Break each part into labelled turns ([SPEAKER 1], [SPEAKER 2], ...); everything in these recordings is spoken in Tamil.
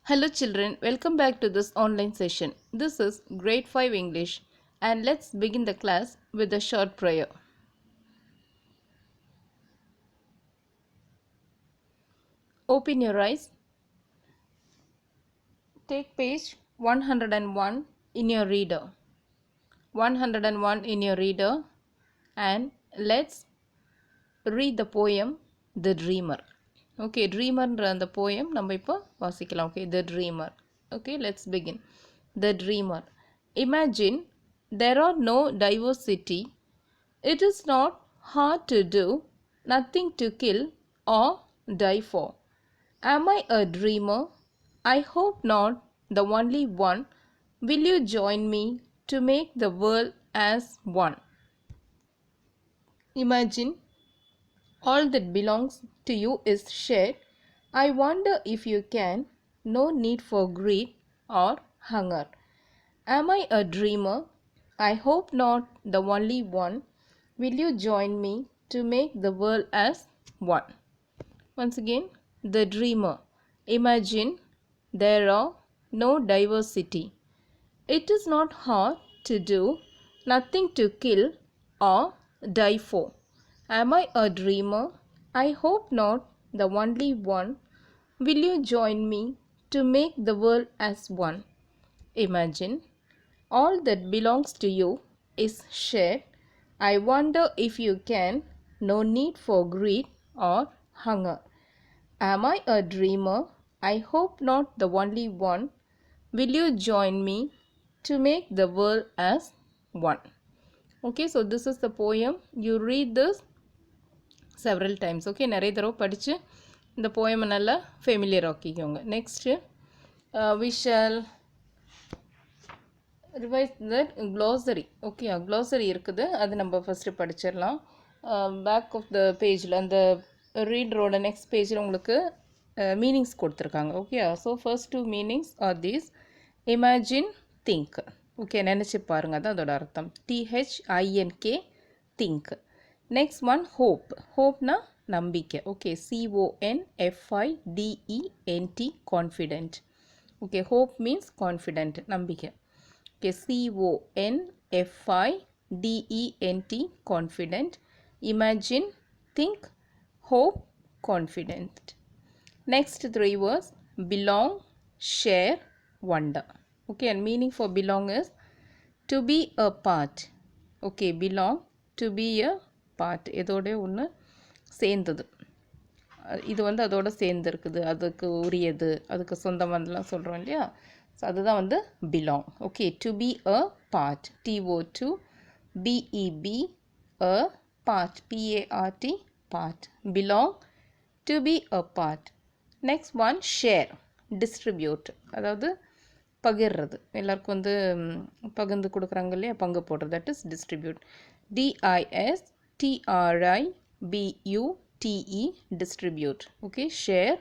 [SPEAKER 1] Hello children, welcome back to this online session. This is grade 5 English and let's begin the class with a short prayer. Open your eyes. Take page 101 in your reader. 101 in your reader and let's read the poem The Dreamer. Okay, Dreamer and the poem நம்ம இப்போ வாசிக்கலாம். Okay, The Dreamer. Okay, let's begin. The Dreamer. Imagine there are no diversity. It is not hard to do, nothing to kill or die for. Am I a dreamer? I hope not the only one. Will you join me to make the world as one? Imagine all that belongs to you is shared. I wonder if you can. No need for greed or hunger. Am I a dreamer? I hope not the only one. Will you join me to make the world as one? Once again, the dreamer. Imagine there are no diversity. It is not hard to do, nothing to kill or die for. Am I a dreamer? I hope not the only one. Will you join me to make the world as one? Imagine all that belongs to you is shared. I wonder if you can. No need for greed or hunger. Am I a dreamer? I hope not the only one. Will you join me to make the world as one? Okay, so this is the poem. You read this several times. Okay, நிறைய தடவை படித்து இந்த poem நல்லா familiar ஆக்கிக்கோங்க. Next, we shall revise that glossary. Okay, glossary இருக்குது, அது நம்ம ஃபஸ்ட்டு படிச்சிடலாம். பேக் ஆஃப் த பேஜில் அந்த ரீடரோட நெக்ஸ்ட் பேஜில் உங்களுக்கு மீனிங்ஸ் கொடுத்துருக்காங்க. Okay, so first two meanings are these. Imagine, think. Okay, நினச்சி பாருங்கள், அது அதோட அர்த்தம். THINK, think. Next one hope. ஹோப்னா நம்பிக்கை. Okay, CONFIDENT, confident. Okay, hope means confident, நம்பிக்கை. Okay, CONFIDENT, confident. Imagine, think, hope, confident. Next three words: belong, share, wonder. Okay, and meaning for belong is to be a part. Okay, belong, to be a part. இதோட ஒன்று சேர்ந்தது, இது வந்து அதோட சேர்ந்துருக்குது, அதுக்கு உரியது, அதுக்கு சொந்தமானதுலாம் சொல்கிறோம் இல்லையா. ஸோ அதுதான் வந்து belong. Okay, to be a part. TOBEB, a part. PART, part. Belong, to be a part. Next one, share, distribute. அதாவது பகிர்றது, எல்லாருக்கும் வந்து பகிர்ந்து கொடுக்குறாங்க இல்லையா, பங்கு போடுறது, that is distribute. DISTRIBUTE, distribute. Okay, share,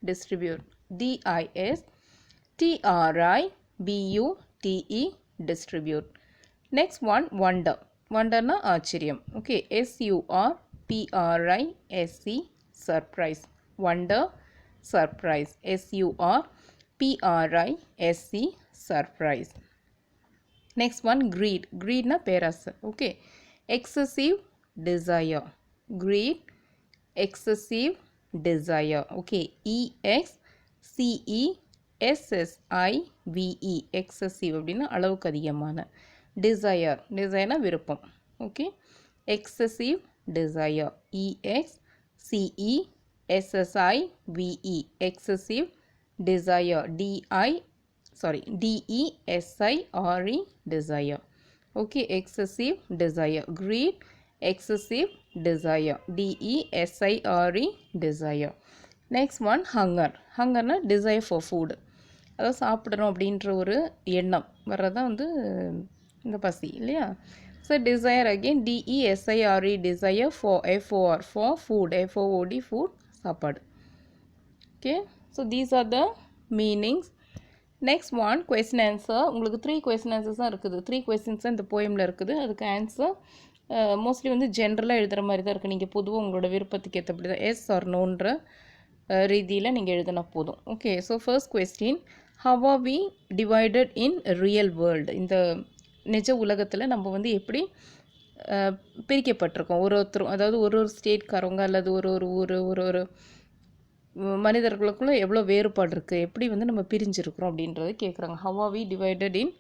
[SPEAKER 1] distribute. DISTRIBUTE, distribute. Next one, wonder. Wonderனா ஆச்சரியம். Okay, SURPRISE, surprise. Wonder, surprise. SURPRISE, surprise. Next one, greed. Greed na பேராசை. Okay, excessive desire. Greed, excessive desire. Okay, EXCESSIVE, excessive அப்படின்னா அளவுக்கு அதிகமான. Desire, desire விருப்பம். Okay, excessive desire. EXCESSIVE, excessive desire. DESIRE, desire. Okay, excessive desire. Greed, excessive desire. DESIRE, desire. Next one, hunger. Hungerனா desire for food. அதாவது சாப்பிடணும் அப்படின்ற ஒரு எண்ணம் வர்றதான் வந்து இந்த பசி இல்லையா. So desire again, DESIRE, desire, for FOR, for food, FOOD, food, சாப்பாடு. Okay, so these are the meanings. Next one, question answer. உங்களுக்கு 3 question answers தான் இருக்குது. 3 questions தான் இந்த போயமில் இருக்குது. அதுக்கு ஆன்சர் மோஸ்ட்லி வந்து ஜென்ரலாக எழுதுகிற மாதிரி தான் இருக்குது. நீங்கள் பொதுவாக உங்களோட விருப்பத்துக்கு ஏற்றபடி தான் எஸ் ஆர் நோன்ற ரீதியில் நீங்கள் எழுதினா போதும். Okay, so first question, how are we divided in real world? இந்த நிஜ உலகத்தில் நம்ம வந்து எப்படி பிரிக்கப்பட்டிருக்கோம் ஒருத்தரும், அதாவது ஒரு ஸ்டேட்காரவங்க அல்லது ஒரு ஊர், ஒரு மனிதர்களுக்குள்ளே எவ்வளோ வேறுபாடு இருக்குது, எப்படி வந்து நம்ம பிரிஞ்சிருக்கிறோம் அப்படின்றது கேட்குறாங்க. How are we divided in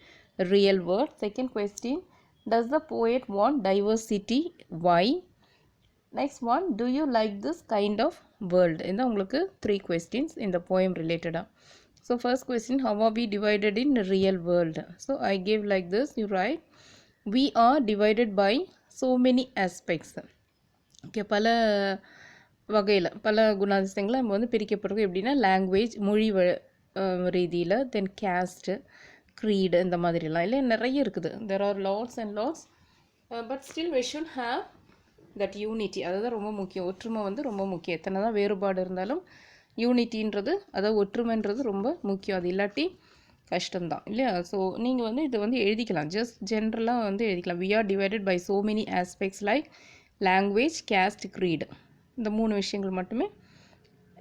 [SPEAKER 1] real world. Second question, does the poet want diversity, why? Next one, do you like this kind of world? இந்த உங்களுக்கு 3 questions இந்த poem related. So first question, how are we divided in real world? So I gave like this, you write, we are divided by so many aspects. Okay, பல வகையில் பல குணாதிசயங்களை நம்ம வந்து பிரிக்கப்பட்டிருக்கோம். எப்படின்னா லாங்குவேஜ், மொழி ரீதியில், தென் கேஸ்ட், க்ரீடு, இந்த மாதிரிலாம் இல்லை நிறைய இருக்குது. there are lots and lots, but still we should have that unity. அதுதான் ரொம்ப முக்கியம். ஒற்றுமை வந்து ரொம்ப முக்கியம். எத்தனை தான் வேறுபாடு இருந்தாலும் யூனிட்டின்றது, அதாவது ஒற்றுமைன்றது ரொம்ப முக்கியம். அது இல்லாட்டி கஷ்டம்தான் இல்லையா? ஸோ நீங்கள் வந்து இதை வந்து எழுதிக்கலாம், ஜஸ்ட் ஜென்ரலாக வந்து எழுதிக்கலாம். We are divided by so many aspects like language, caste, creed. இந்த 3 விஷயங்கள் மட்டுமே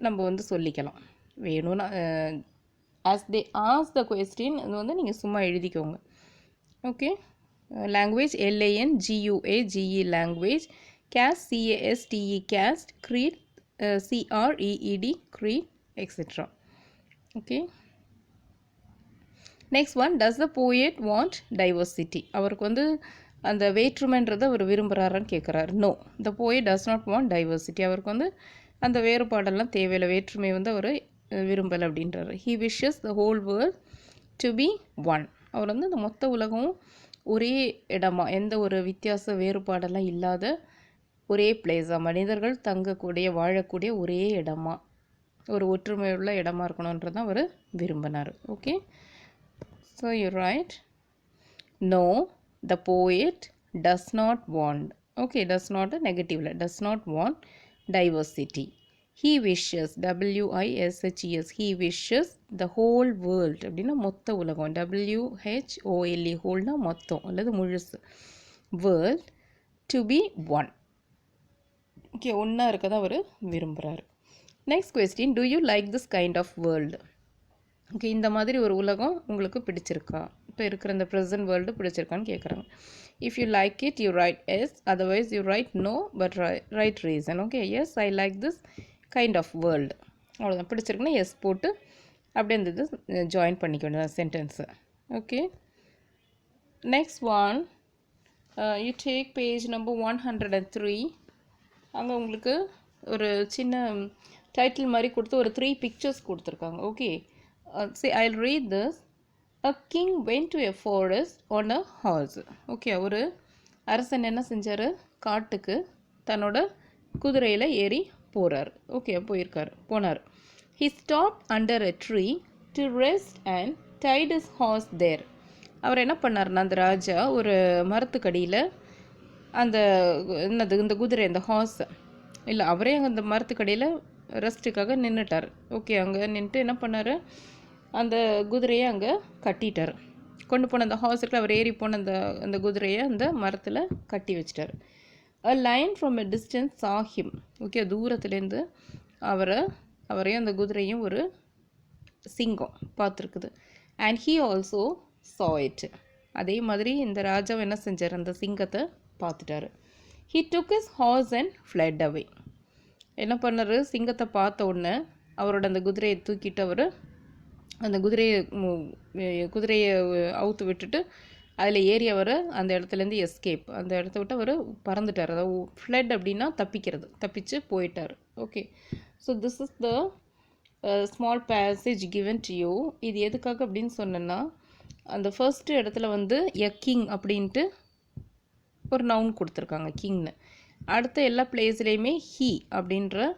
[SPEAKER 1] நம்ம வந்து சொல்லிக்கலாம். வேணும்னா as they ask the question இது வந்து நீங்கள் சும்மா எழுதிக்கோங்க. Okay, language LANGUAGE language, caste CASTE caste, creed CREED creed, etc. Okay, next one, does the poet want diversity? அவருக்கு வந்து அந்த வேற்றுமைன்றதை அவர் விரும்புகிறாரான்னு கேட்குறாரு. No, the poet does not want diversity. அவருக்கு வந்து அந்த வேறுபாடெல்லாம் தேவையில்லை, வேற்றுமை வந்து அவர் விரும்பலை அப்படின்றாரு. he wishes the whole world to be one. அவர் வந்து இந்த மொத்த உலகமும் ஒரே இடமா, எந்த ஒரு வித்தியாச வேறுபாடெல்லாம் இல்லாத ஒரே பிளேஸாக, மனிதர்கள் தங்கக்கூடிய வாழக்கூடிய ஒரே இடமா, ஒரு ஒற்றுமையுள்ள இடமா இருக்கணுன்றது தான் அவர் விரும்பினார். Okay, so you right, no, the poet does not want. Okay, does not நெகட்டிவ்ல, does not want diversity. he wishes, WISHES, he wishes the whole world அப்படின்னா மொத்த உலகம், WHOLE, ஹோல்னா மொத்தம் அல்லது முழுசு, world, to be one. Okay, ஒன்றா இருக்க தான் அவர் விரும்புகிறாரு. Next question, do you like this kind of world? Okay, இந்த மாதிரி ஒரு உலகம் உங்களுக்கு பிடிச்சிருக்கா? இப்போ இருக்கிற இந்த ப்ரெசன்ட் வேர்ல்டு பிடிச்சிருக்கான்னு கேட்குறாங்க. If you like it you write yes, otherwise you right no but write reason. Okay, yes I like this kind of world, அவ்வளோதான். பிடிச்சிருக்குன்னா எஸ் போட்டு அப்படியே அந்த இது ஜாயின் பண்ணிக்க வேண்டியது sentence. Okay, next one, you take page number 103. அங்கே உங்களுக்கு ஒரு சின்ன டைட்டில் மாதிரி கொடுத்து ஒரு 3 pictures கொடுத்துருக்காங்க. Okay, see I'll read this. A king went to a forest on a horse. Okay, ஒரு அரசன் என்ன செஞ்சார், காட்டுக்கு தன்னோட குதிரையில் ஏறி போகிறார். ஓகே, போனார். He stopped under a tree to rest and tied his horse there. அவர் என்ன பண்ணார்னா, அந்த ராஜா ஒரு மரத்துக்கடியில் அந்த இந்த குதிரை, அந்த ஹார்ஸ் இல்லை, அவரே அங்கே அந்த மரத்துக்கடியில் ரெஸ்ட்டுக்காக நின்றுட்டார். ஓகே, அங்கே நின்றுட்டு என்ன பண்ணார், அந்த குதிரையை அங்கே கட்டிட்டார். கொண்டு போன அந்த ஹார்ஸுக்கு அவர் ஏறி போன அந்த குதிரையை அந்த மரத்தில் கட்டி வச்சிட்டார். A lion from a distance saw him. Okay, தூரத்துலேருந்து அவரையும் அந்த குதிரையும் ஒரு சிங்கம் பார்த்துருக்குது. And he also saw it. அதே மாதிரி இந்த ராஜா என்ன செஞ்சார், அந்த சிங்கத்தை பார்த்துட்டாரு. He took his horse and fled away. என்ன பண்ணார், சிங்கத்தை பார்த்த உடனே அவரோட அந்த குதிரையை தூக்கிட்டு அவர் அந்த குதிரையை அவுத்து விட்டுட்டு அதில் ஏறி அவர் அந்த இடத்துலேருந்து எஸ்கேப், அந்த இடத்த விட்டு அவர் பறந்துட்டார். அதாவது ஃப்ளட் அப்படின்னா தப்பிக்கிறது, தப்பிச்சு போயிட்டார். Okay, so this is the small passage given to you. இது எதுக்காக அப்படின்னு சொன்னேன்னா, அந்த ஃபர்ஸ்ட்டு இடத்துல வந்து எ கிங் அப்படின்ட்டு ஒரு நவுன் கொடுத்துருக்காங்க, கிங்னு. அடுத்த எல்லா பிளேஸ்லேயுமே ஹீ அப்படின்ற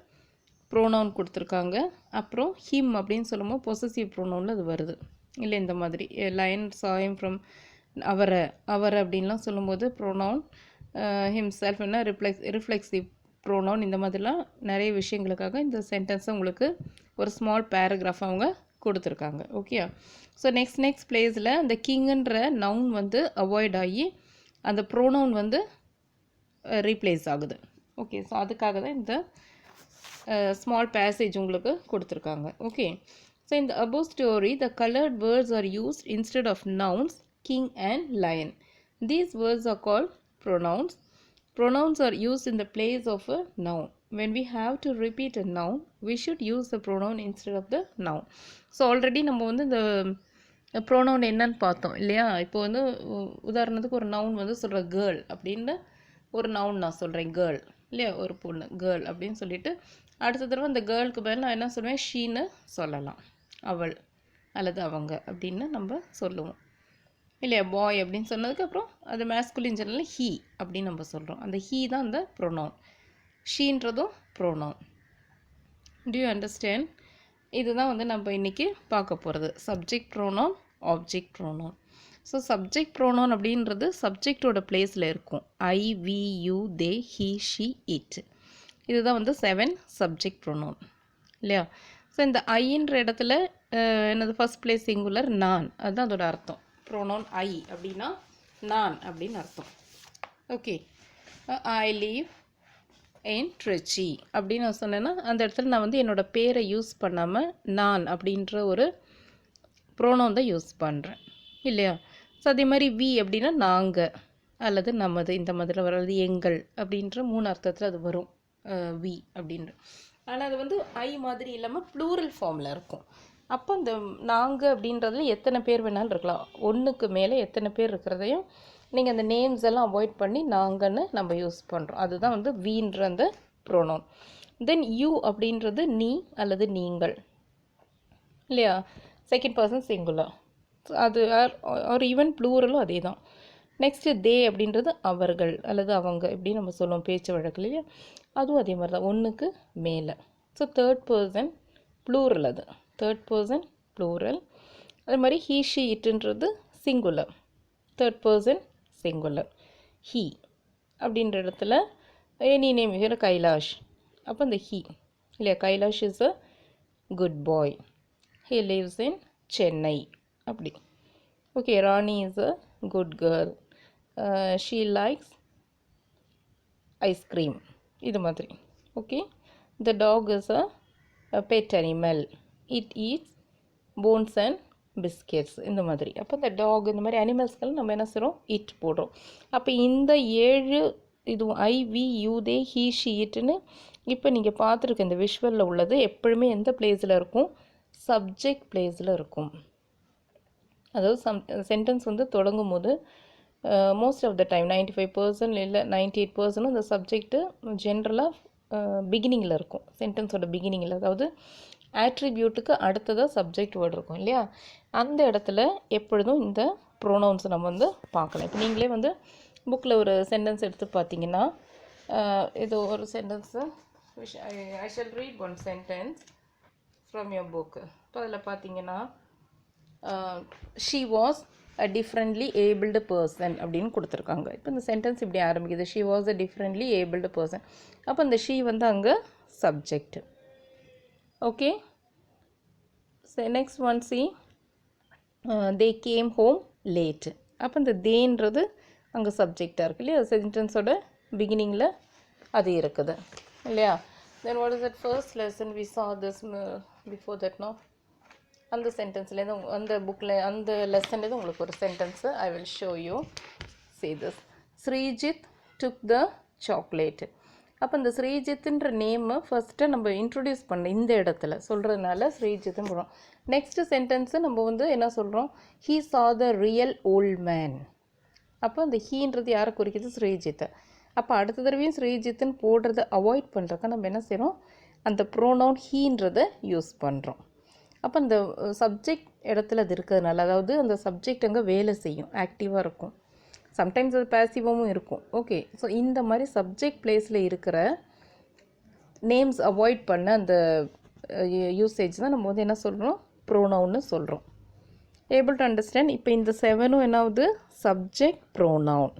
[SPEAKER 1] ப்ரோனவுன் கொடுத்துருக்காங்க. அப்புறம் ஹிம் அப்படின்னு சொல்லும்போது பொசசிவ் ப்ரோனவுனில் அது வருது இல்லை. இந்த மாதிரி லைன் சாயம் ஃப்ரம் அவரை அப்படின்லாம் சொல்லும்போது ப்ரோனவுன் ஹிம்செல்ஃப் என்ன ரிஃப்ளெக்சிவ் ப்ரோனவுன், இந்த மாதிரிலாம் நிறைய விஷயங்களுக்காக இந்த சென்டென்ஸை உங்களுக்கு ஒரு ஸ்மால் பேராகிராஃப் அவங்க கொடுத்துருக்காங்க. ஓகே, ஸோ நெக்ஸ்ட் பிளேஸில் அந்த கிங்குன்ற நவுன் வந்து அவாய்ட் ஆகி அந்த ப்ரோனவுன் வந்து ரீப்ளேஸ் ஆகுது. ஓகே, ஸோ அதுக்காக தான் இந்த ஸ்மால் பேசேஜ் உங்களுக்கு கொடுத்துருக்காங்க. Okay, so in the above story the colored words are used instead of nouns king and lion. These words are called pronouns. Pronouns are used in the place of a noun. When we have to repeat a noun, we should use the pronoun instead of the noun. So already நம்ம வந்து இந்த ப்ரோனவுன் என்னன்னு பார்த்தோம் இல்லையா. இப்போ வந்து உதாரணத்துக்கு ஒரு நவுன் வந்து சொல்கிற கேர்ள் அப்படின்னு ஒரு நவுன் நான் சொல்கிறேன், கேர்ள் இல்லையா, ஒரு பொண்ணு கேர்ள் அப்படின்னு சொல்லிட்டு அடுத்த தடவை அந்த கேர்ளுக்கு பதில் நான் என்ன சொல்லுவேன், ஷீன்னு சொல்லலாம், அவள் அல்லது அவங்க அப்படின்னு நம்ம சொல்லுவோம் இல்லையா. பாய் அப்படின்னு சொன்னதுக்கப்புறம் அது மேஸ்குலின் ஜெனரலில் ஹீ அப்படின்னு நம்ம சொல்கிறோம். அந்த ஹீ தான் அந்த ப்ரோனவுன், ஷீன்றதும் ப்ரோனவுன். Do you understand? இதுதான் வந்து நம்ம இன்றைக்கி பார்க்க போகிறது, subject pronoun, object pronoun. So subject pronoun அப்படின்றது சப்ஜெக்டோட பிளேஸில் இருக்கும். I, we, you, they, he, she, it. இதுதான் வந்து 7 சப்ஜெக்ட் ப்ரோனவுன் இல்லையா. ஸோ இந்த ஐன்ற இடத்துல என்னது ஃபஸ்ட் பிளேஸ் சிங்குலர் நான், அதுதான் அதோட அர்த்தம். ப்ரோனவுன் ஐ அப்படின்னா நான் அப்படின்னு அர்த்தம். Okay, I leave in Trichy அப்படின்னு நான் சொன்னேன்னா அந்த இடத்துல நான் வந்து என்னோடய பேரை யூஸ் பண்ணாமல் நான் அப்படின்ற ஒரு ப்ரோனவுன் தான் யூஸ் பண்ணுறேன் இல்லையா. ஸோ அதே மாதிரி வி அப்படின்னா நாங்கள் அல்லது நமது, இந்த மாதிரி வர்றது எங்கள் அப்படின்ற 3 அர்த்தத்தில் அது வரும் வி அப்படின்ற. ஆனால் அது வந்து ஐ மாதிரி இல்லாமல் ப்ளூரல் ஃபார்மில் இருக்கும். அப்போ இந்த நாங்கள் அப்படின்றதுல எத்தனை பேர் வேணாலும் இருக்கலாம், ஒன்றுக்கு மேலே எத்தனை பேர் இருக்கிறதையும் நீங்கள் அந்த நேம்ஸ் எல்லாம் அவாய்ட் பண்ணி நாங்கன்னு நம்ம யூஸ் பண்ணுறோம். அதுதான் வந்து வீன்ற அந்த ப்ரோனவுன். தென் யூ அப்படின்றது நீ அல்லது நீங்கள் இல்லையா, செகண்ட் பர்சன் சிங்குலர், அது ஆர் ஈவன் ப்ளூரலும் அதே தான். நெக்ஸ்ட்டு தே அப்படின்றது அவர்கள் அல்லது அவங்க இப்படின்னு நம்ம சொல்லுவோம் பேச்சு வழக்கில் இல்லையா, அதுவும் அதே மாதிரி தான், ஒன்றுக்கு மேலே. ஸோ தேர்ட் பர்சன் ப்ளூரல், அது தேர்ட் பர்சன் ப்ளூரல். அதே மாதிரி ஹீ, ஷி, இட்டுன்றது singular, third person singular. He அப்படின்ற இடத்துல எனி நேம் ஹியர் கைலாஷ், அப்போ இந்த ஹீ இல்லையா, Kailash is a good boy, he lives in Chennai அப்படி. Okay, Rani is a good girl, she likes ice cream, இது மாதிரி. Okay, the dog is a pet animal, it eats bones and biscuits, இந்த மாதிரி. அப்போ இந்த டாக் இந்த மாதிரி அனிமல்ஸ்க்கெல்லாம் நம்ம என்ன செய்கிறோம், இட் போடுறோம். அப்போ இந்த 7 இதுவும் I, we, you, they, he, she, இட்டுன்னு இப்போ நீங்கள் பார்த்துருக்க இந்த விஷுவலில் உள்ளது எப்பொழுதுமே எந்த பிளேஸில் இருக்கும், சப்ஜெக்ட் பிளேஸில் இருக்கும். அதாவது சென்டென்ஸ் வந்து தொடங்கும் போது மோஸ்ட் ஆஃப் த டைம் 95% இல்லை 98% இந்த சப்ஜெக்ட்டு ஜென்ரலாக பிகினிங்கில் இருக்கும், சென்டென்ஸோட பிகினிங்கில். அதாவது ஆட்ரிபியூட்டுக்கு அடுத்ததாக சப்ஜெக்ட் வேர்டு இருக்கும் இல்லையா, அந்த இடத்துல எப்பொழுதும் இந்த ப்ரோனவுன்ஸை நம்ம வந்து பார்க்கலாம். இப்போ நீங்களே வந்து புக்கில் ஒரு சென்டென்ஸ் எடுத்து பார்த்தீங்கன்னா, இது ஒரு sentence, I shall read one sentence from your book. இப்போ அதில் பார்த்தீங்கன்னா she was a differently abled person அப்படின்னு கொடுத்துருக்காங்க. இப்போ இந்த சென்டென்ஸ் இப்படி ஆரம்பிக்குது, she was a differently abled person. அப்போ இந்த ஷீ வந்து அங்கே subject. Okay, next one C, they came home late. அப்போ இந்த தேன்றது அங்கே சப்ஜெக்டாக இருக்குது இல்லையா, சென்டென்ஸோட பிகினிங்கில் அது இருக்குது இல்லையா. Then what is that first lesson we saw this before that no, அந்த சென்டென்ஸ்லேருந்து அந்த புக்கில் அந்த லெசன்லேருந்து உங்களுக்கு ஒரு sentence I will show you. Say this, Sreejith took the chocolate. அப்போ இந்த ஸ்ரீஜித்துன்ற நேமை ஃபஸ்ட்டு நம்ம இன்ட்ரொடியூஸ் பண்ண இந்த இடத்துல சொல்கிறதுனால ஸ்ரீஜித்துன்னு போடுறோம். நெக்ஸ்ட்டு சென்டென்ஸு நம்ம வந்து என்ன சொல்கிறோம், ஹீ சா த ரியல் ஓல்ட் மேன். அப்போ அந்த ஹீன்றது யாரை குறிக்குது, ஸ்ரீஜித்தை. அப்போ அடுத்த தடவையும் ஸ்ரீஜித்துன்னு போடுறத அவாய்ட் பண்ணுறதுக்கு நம்ம என்ன செய்கிறோம், அந்த ப்ரோனவுன் ஹீன்றதை யூஸ் பண்ணுறோம். அப்போ அந்த சப்ஜெக்ட் இடத்துல அது இருக்கிறதுனால, அதாவது அந்த சப்ஜெக்ட் அங்கே வேலை செய்யும், ஆக்டிவாக இருக்கும். சம்டைம்ஸ் அது பேசிவாகவும் இருக்கும். ஓகே, ஸோ இந்த மாதிரி சப்ஜெக்ட் பிளேஸில் இருக்கிற நேம்ஸ் அவாய்ட் பண்ண அந்த யூசேஜ் தான் நம்ம வந்து என்ன சொல்கிறோம், ப்ரோனவுன்னு சொல்கிறோம். Able to understand? இப்போ இந்த 7ம் என்னாவது, subject pronoun.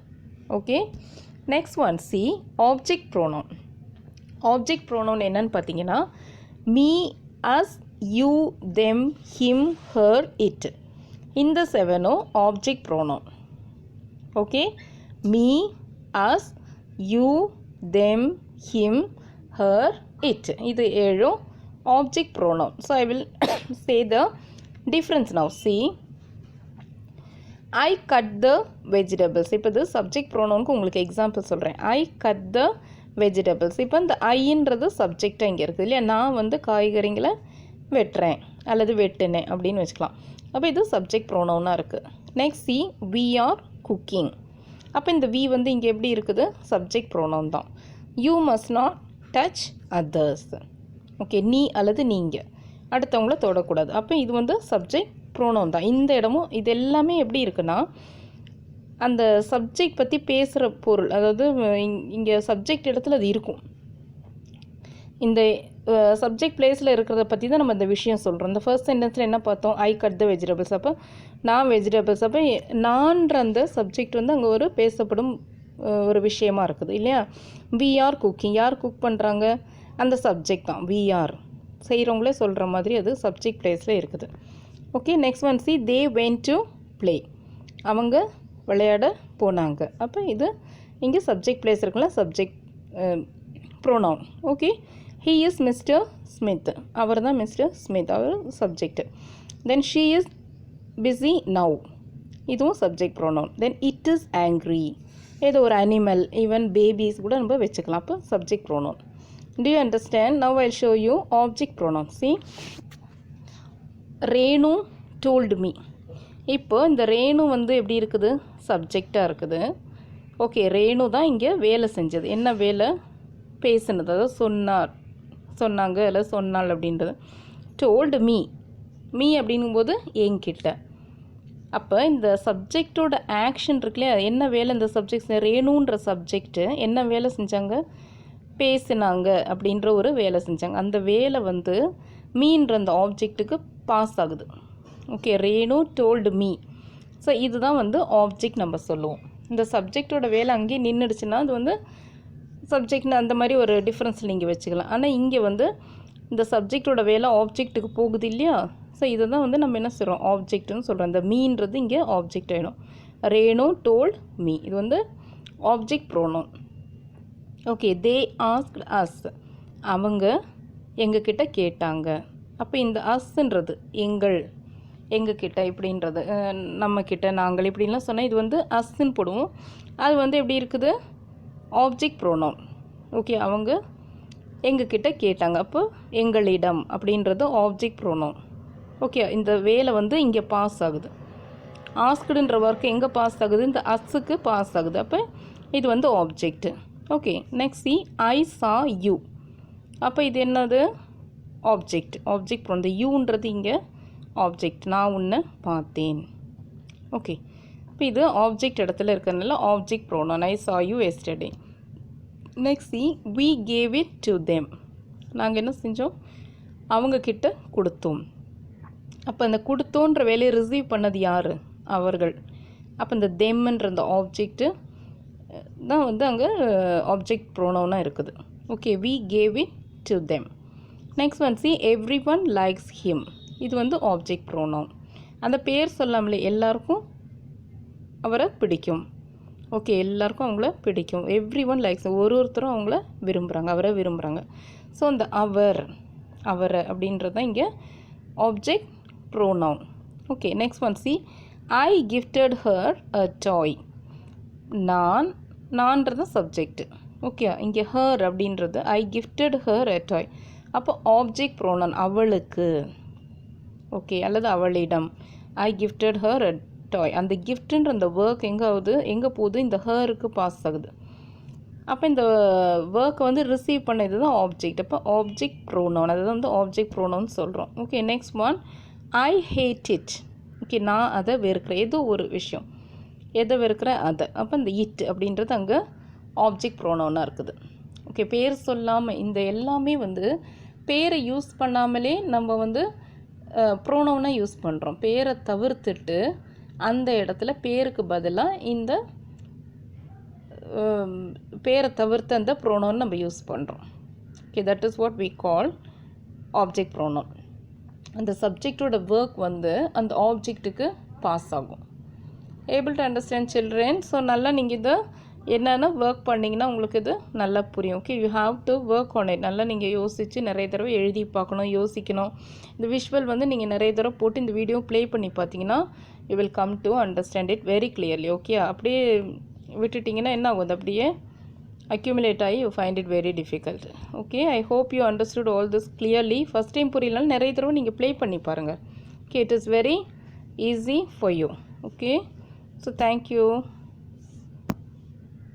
[SPEAKER 1] Okay, next one see, object pronoun. Object pronoun என்னன்னு பார்த்தீங்கன்னா, me, us, you, them, him, her, it. இந்த 7ம் object pronoun. Okay, me, us, you, them, him, her, it. இது ஏழும் object pronoun. So I will say the difference now. See, I cut the vegetables. இப்போ இது subject pronounக்கு உங்களுக்கு எக்ஸாம்பிள் சொல்கிறேன். I cut the vegetables. இப்போ இந்த ஐன்றது சப்ஜெக்டாக இங்கே இருக்குது இல்லையா, நான் வந்து காய்கறிகளை வெட்டுறேன் அல்லது வெட்டினேன் அப்படின்னு வச்சுக்கலாம். அப்போ இது சப்ஜெக்ட் ப்ரோனவுனாக இருக்குது. Next C, we are cooking. அப்போ இந்த we வந்து இங்கே எப்படி இருக்குது, சப்ஜெக்ட் ப்ரோனவுன் தான். you must not touch others. Okay, நீ அல்லது நீங்கள் அடுத்தவங்கள தொடக்கூடாது. அப்போ இது வந்து சப்ஜெக்ட் ப்ரோனவுன் தான். இந்த இடமும் இது எல்லாமே எப்படி இருக்குன்னா, அந்த சப்ஜெக்ட் பற்றி பேசுகிற பொருள், அதாவது இங்கே சப்ஜெக்ட் இடத்துல அது இருக்கும். இந்த சப்ஜெக்ட் பிளேஸில் இருக்கிறத பற்றி தான் நம்ம இந்த விஷயம் சொல்கிறோம். இந்த ஃபர்ஸ்ட் சென்டென்ஸில் என்ன பார்த்தோம், ஐ கட் த வெஜிடபிள்ஸ். அப்போ நான் வெஜிடபிள்ஸ், அப்போ நான்ற அந்த சப்ஜெக்ட் வந்து அங்கே ஒரு பேசப்படும் ஒரு விஷயமா இருக்குது இல்லையா. வி ஆர் குக்கிங், யார் குக் பண்ணுறாங்க, அந்த சப்ஜெக்ட் தான். வி ஆர் செய்கிறவங்களே சொல்கிற மாதிரி அது சப்ஜெக்ட் பிளேஸில் இருக்குது. Okay, next one C, they went to play. அவங்க விளையாட போனாங்க. அப்போ இது இங்கே சப்ஜெக்ட் பிளேஸ் இருக்குல்ல, subject pronoun. Okay, he is Mr. Smith. அவர் தான் மிஸ்டர் ஸ்மித், அவர் subject. Then she is busy now. இதுவும் subject pronoun. Then it is angry. ஏதோ ஒரு அனிமல், ஈவன் பேபிஸ் கூட நம்ம வச்சுக்கலாம். அப்போ subject pronoun. Do you understand? Now I'll show you object pronoun. See, Renu told me. இப்போ இந்த ரேணு வந்து எப்படி இருக்குது, சப்ஜெக்டாக இருக்குது. ஓகே, ரேணு தான் இங்கே வேலை செஞ்சது. என்ன வேலை, பேசுனது, அதாவது சொன்னாங்க இல்லை சொன்னாள் அப்படின்றது. டோல்டு மீ, மீ அப்படிங்கும்போது என்கிட்ட. அப்போ இந்த சப்ஜெக்டோட ஆக்ஷன் இருக்குல்லையா, என்ன வேலை இந்த சப்ஜெக்ட், ரேணுன்ற சப்ஜெக்ட்டு என்ன வேலை செஞ்சாங்க, பேசினாங்க அப்படின்ற ஒரு வேலை செஞ்சாங்க. அந்த வேலை வந்து மீன்ற அந்த ஆப்ஜெக்ட்டுக்கு பாஸ் ஆகுது. Okay, Renu told me. So இதுதான் வந்து ஆப்ஜெக்ட் நம்ம சொல்லுவோம். இந்த சப்ஜெக்டோட வேலை அங்கேயே நின்றுடுச்சுன்னா அது வந்து சப்ஜெக்ட்னு அந்த மாதிரி ஒரு டிஃப்ரென்ஸில் நீங்கள் வச்சுக்கலாம். ஆனால் இங்கே வந்து இந்த சப்ஜெக்டோட வேலை ஆப்ஜெக்ட்டுக்கு போகுது இல்லையா. ஸோ இதை தான் வந்து நம்ம என்ன சொல்கிறோம், ஆப்ஜெக்ட்னு சொல்கிறோம். இந்த மீன்றது இங்கே ஆப்ஜெக்ட் ஆகிடும். ரேணு டோல்ட் மீ, இது வந்து ஆப்ஜெக்ட் ப்ரோனவுன். ஓகே, தே ஆஸ்க்ட் அஸ், அவங்க எங்ககிட்ட கேட்டாங்க. அப்போ இந்த அஸ்ன்றது எங்ககிட்ட இப்படின்றது, நம்மக்கிட்ட, நாங்கள் இப்படின்லாம் சொன்னால் இது வந்து அஸ்ன்னு போடுவோம். அது வந்து எப்படி இருக்குது, ஆப்ஜெக்ட் ப்ரோனவுன். ஓகே, அவங்க எங்ககிட்ட கேட்டாங்க. அப்போ எங்களிடம் அப்படின்றது ஆப்ஜெக்ட் ப்ரோனவுன். ஓகே, இந்த வேலை வந்து இங்கே பாஸ் ஆகுது. ஆஸ்க்டுன்ற ஒர்க் எங்கே பாஸ் ஆகுது, இந்த அஸ்ஸுக்கு பாஸ் ஆகுது. அப்போ இது வந்து object. Okay, next C, I saw you. அப்போ இது என்னது, ஆப்ஜெக்ட் ப்ரோனவுன். இந்த யூன்றது இங்கே ஆப்ஜெக்ட், நான் உன்னை பார்த்தேன். ஓகே, இப்போ இது ஆப்ஜெக்ட் இடத்துல இருக்கிறதுனால object pronoun. I saw you yesterday. Next C, we gave it to them. நாங்கள் என்ன செஞ்சோம், அவங்கக்கிட்ட கொடுத்தோம். அப்போ இந்த கொடுத்தோன்ற வேலையை ரிசீவ் பண்ணது யார், அவர்கள். அப்போ இந்த தெம்ன்ற அந்த ஆப்ஜெக்ட்டு தான் வந்து அங்கே ஆப்ஜெக்ட் ப்ரோனவுனாக இருக்குது. Okay, we gave it to them. Next one C, everyone likes him. இது வந்து ஆப்ஜெக்ட் ப்ரோனவுன். அந்த பேர் சொல்லாமலே எல்லாருக்கும் அவரை பிடிக்கும். ஓகே, எல்லாருக்கும் அவங்கள பிடிக்கும். எவ்ரி ஒன் லைக்ஸ், ஒருத்தரும் அவங்கள விரும்புகிறாங்க, அவரை விரும்புகிறாங்க. ஸோ இந்த அவரை அப்படின்றது தான் இங்கே object pronoun. Okay, next one see, I gifted her a toy. நான்றது சப்ஜெக்ட். ஓகே, இங்கே ஹர் அப்படின்றது ஐ கிஃப்டட் ஹர் அ டாய். அப்போ ஆப்ஜெக்ட் ப்ரோனவுன், அவளுக்கு. ஓகே, அல்லது அவளிடம். ஐ கிஃப்டட் ஹர் அ டாய். அந்த கிஃப்ட்டுன்ற அந்த ஒர்க் எங்கே போகுது, இந்த ஹருக்கு பாஸ் ஆகுது. அப்போ இந்த ஒர்க்கை வந்து ரிசீவ் பண்ண இது தான் ஆப்ஜெக்ட். அப்போ ஆப்ஜெக்ட் ப்ரோனவுன், அதை வந்து ஆப்ஜெக்ட் ப்ரோனவுன் சொல்கிறோம். Okay, next one, I hate it. Okay, நான் அதை வெறுக்கிறேன், ஏதோ ஒரு விஷயம் எதை வெறுக்கிறேன் அதை. அப்போ இந்த இட் அப்படின்றது அங்கே ஆப்ஜெக்ட் ப்ரோனவுனாக இருக்குது. ஓகே, பேர் சொல்லாமல் இந்த எல்லாமே வந்து பேரை யூஸ் பண்ணாமலே நம்ம வந்து ப்ரோனவுனை யூஸ் பண்ணுறோம். பேரை தவிர்த்துட்டு அந்த இடத்துல பேருக்கு பதிலாக இந்த பேரை தவிர்த்து அந்த ப்ரோனவுன் நம்ம யூஸ் பண்ணுறோம். Okay, that is what we call object pronoun. அந்த சப்ஜெக்டோட ஒர்க் வந்து அந்த ஆப்ஜெக்ட்டுக்கு பாஸ் ஆகும். Able to understand children? So நல்லா நீங்கள் இதை என்னென்னா ஒர்க் பண்ணிங்கன்னா உங்களுக்கு இது நல்லா புரியும். Okay, you have to work on it. நல்லா நீங்கள் யோசித்து நிறைய தடவை எழுதி பார்க்கணும், யோசிக்கணும். இந்த விஷுவல் வந்து நீங்கள் நிறைய தடவை போட்டு இந்த வீடியோ ப்ளே பண்ணி பார்த்தீங்கன்னா you will come to understand it very clearly. Okay, அப்படியே விட்டுட்டிங்கன்னா என்ன ஆகும், அது அப்படியே அக்யூமுலேட் ஆகி you find it very difficult. Okay, I hope you understood all this clearly. First time புரியலனாலும் நிறைய தடவை நீங்கள் ப்ளே பண்ணி பாருங்கள். Okay, it is very easy for you. Okay, so thank you.